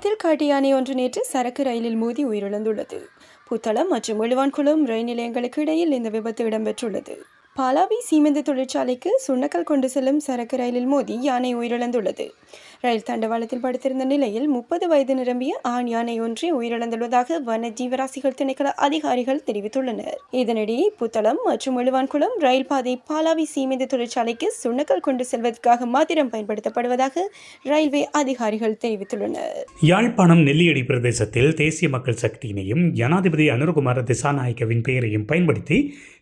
புத்தளத்தில் காட்டு யானை ஒன்று நேற்று சரக்கு ரயிலில் மோதி உயிரிழந்துள்ளது. புத்தளம் மற்றும் எழுவான்குளம் ரயில் நிலையங்களுக்கு இடையில் இந்த விபத்து இடம்பெற்றுள்ளது. பாலாவி சீமெந்து தொழிற்சாலைக்கு சுண்ணக்கல் கொண்டு செல்லும் சரக்கு ரயிலில் மோதி யானை உயிரிழந்துள்ளது. ரயில் தண்டவாளத்தில் படுத்திருந்த நிலையில் 30 வயது நிரம்பிய ஆண் யானை ஒன்றே உயிரிழந்துள்ளதாக வன ஜீவராசிகள் திணைக்கள அதிகாரிகள் தெரிவித்துள்ளனர். இதனிடையே புத்தளம் மற்றும் எழுவான்குளம் ரயில் பாதை பாலாவி சீமெந்து தொழிற்சாலைக்கு சுண்ணக்கல் கொண்டு செல்வதற்காக மாத்திரம் பயன்படுத்தப்படுவதாக ரயில்வே அதிகாரிகள் தெரிவித்துள்ளனர். யாழ்ப்பாணம் நெல்லியடி பிரதேசத்தில் தேசிய மக்கள் சக்தியினையும் ஜனாதிபதி அனுரகுமார திசாநாயக்கவின் பெயரையும் பயன்படுத்தி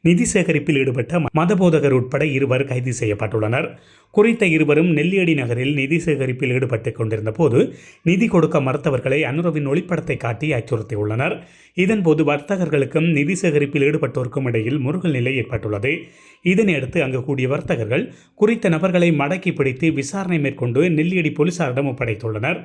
நிதி சேகரிப்பில் ஈடுபட்ட மதபோதகர் உட்பட 2 கைது செய்யப்பட்டுள்ளனர். குறித்த 2 நெல்லியடி நகரில் நிதி சேகரிப்பில் ஈடுபட்டுக் கொண்டிருந்த போது நிதி கொடுக்க மறுத்தவர்களை அனுரவின் ஒளிப்படத்தை காட்டி அச்சுறுத்தியுள்ளனர். இதன்போது வர்த்தகர்களுக்கும் நிதி சேகரிப்பில் ஈடுபட்டோருக்கும் இடையில் முருகல் நிலை ஏற்பட்டுள்ளது. இதனையடுத்து அங்கு கூடிய வர்த்தகர்கள் குறித்த நபர்களை மடக்கி பிடித்து விசாரணை மேற்கொண்டு நெல்லியடி போலீசாரிடம் ஒப்படைத்துள்ளனர்.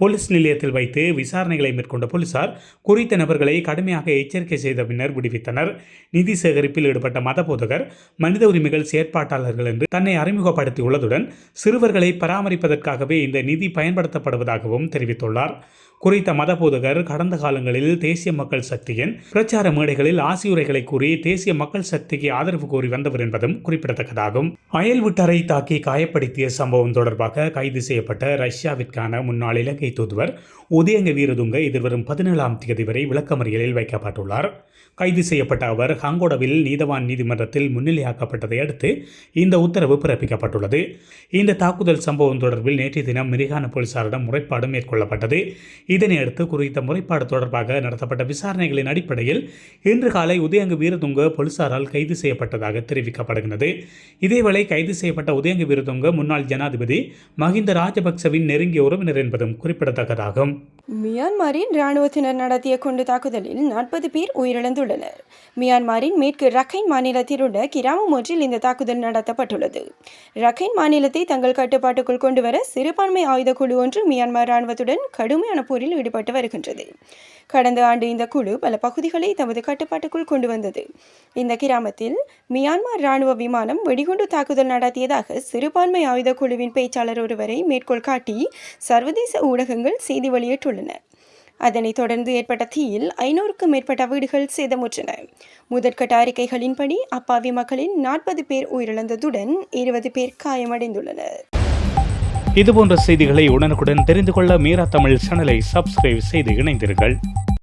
போலீஸ் நிலையத்தில் வைத்து விசாரணைகளை மேற்கொண்ட போலீசார் குறித்த நபர்களை கடுமையாக எச்சரிக்கை செய்த பின்னர் விடுவித்தனர். நிதி சேகரிப்பில் ஈடுபட்ட மதபோதகர் மனித உரிமைகள் செயற்பாட்டாளர்கள் என்று தன்னை அறிமுகப்படுத்தியுள்ளதுடன் சிறுவர்களை பராமரிப்பதற்காகவே இந்த நிதி பயன்படுத்தப்படுவதாகவும் தெரிவித்துள்ளார். குறித்த மதபோதகர் கடந்த காலங்களில் தேசிய மக்கள் சக்தியின் பிரச்சார மேடைகளில் ஆசியுரைகளை கூறி தேசிய மக்கள் சக்திக்கு ஆதரவு கோரி வந்தவர் என்பதும் குறிப்பிடத்தக்கதாகும். அயல் வீட்டாரை தாக்கி காயப்படுத்திய சம்பவம் தொடர்பாக கைது செய்யப்பட்ட ரஷ்யாவிற்கான முன்னாள் இலங்கை தூதுவர் உதயங்க வீரதுங்க எதிர்வரும் 17ஆம் தேதி வரை விளக்கமறியலில் வைக்கப்பட்டுள்ளார். கைது செய்யப்பட்ட அவர் ஹங்கோடவில் நீதவான் நீதிமன்றத்தில் முன்னிலையாக்கப்பட்டதை அடுத்து இந்த உத்தரவு பிறப்பிக்கப்பட்டுள்ளது. இந்த தாக்குதல் சம்பவம் தொடர்பில் நேற்றைய தினம் மிரிகான போலீசாரிடம் முறைப்பாடு மேற்கொள்ளப்பட்டது. இதனையடுத்து குறித்த முறைப்பாடு தொடர்பாக நடத்தப்பட்ட விசாரணைகளின் அடிப்படையில் இன்று காலை உதயங்க வீரதுங்க போலீசாரால் கைது செய்யப்பட்டதாக தெரிவிக்கப்படுகிறது. இதேவேளை கைது செய்யப்பட்ட உதயங்க வீரதுங்க முன்னாள் ஜனாதிபதி மஹிந்த ராஜபக்சவின் நெருங்கிய உறவினர் என்பதும் குறிப்பிடத்தக்கதாகும். மியான்மரின் இராணுவத்தினர் நடத்திய குண்டு தாக்குதலில் 40 பேர் உயிரிழந்துள்ளனர். மியான்மரின் மேற்கு ரக்கைன் மாநிலத்தில் உள்ள கிராமம் ஒன்றில் இந்த தாக்குதல் நடத்தப்பட்டுள்ளது. ரக்கைன் மாநிலத்தை தங்கள் கட்டுப்பாட்டுக்குள் கொண்டுவர சிறுபான்மை ஆயுத குழு ஒன்று மியான்மர் இராணுவத்துடன் கடுமையான போரில் ஈடுபட்டு வருகின்றது. கடந்த ஆண்டு இந்த குழு பல பகுதிகளை தமது கட்டுப்பாட்டுக்குள் கொண்டு வந்தது. இந்த கிராமத்தில் மியான்மர் இராணுவ விமானம் வெடிகுண்டு தாக்குதல் நடத்தியதாக சிறுபான்மை ஆயுத குழுவின் பேச்சாளர் ஒருவரை மேற்கோள் காட்டி சர்வதேச ஊடகங்கள் செய்தி வெளியிட்டுள்ளன. அதனைத் தொடர்ந்து ஏற்பட்ட தீயில் 500க்கும் மேற்பட்ட வீடுகள் சேதமுற்றன. முதற்கட்ட அறிக்கைகளின்படி அப்பாவி மக்களின் 40 பேர் உயிரிழந்ததுடன் 20 பேர் காயமடைந்துள்ளனர். இதுபோன்ற செய்திகளை உடனுக்குடன் தெரிந்து கொள்ள மீரா தமிழ் சேனலை சப்ஸ்கிரைப் செய்து இணைந்தீர்கள்.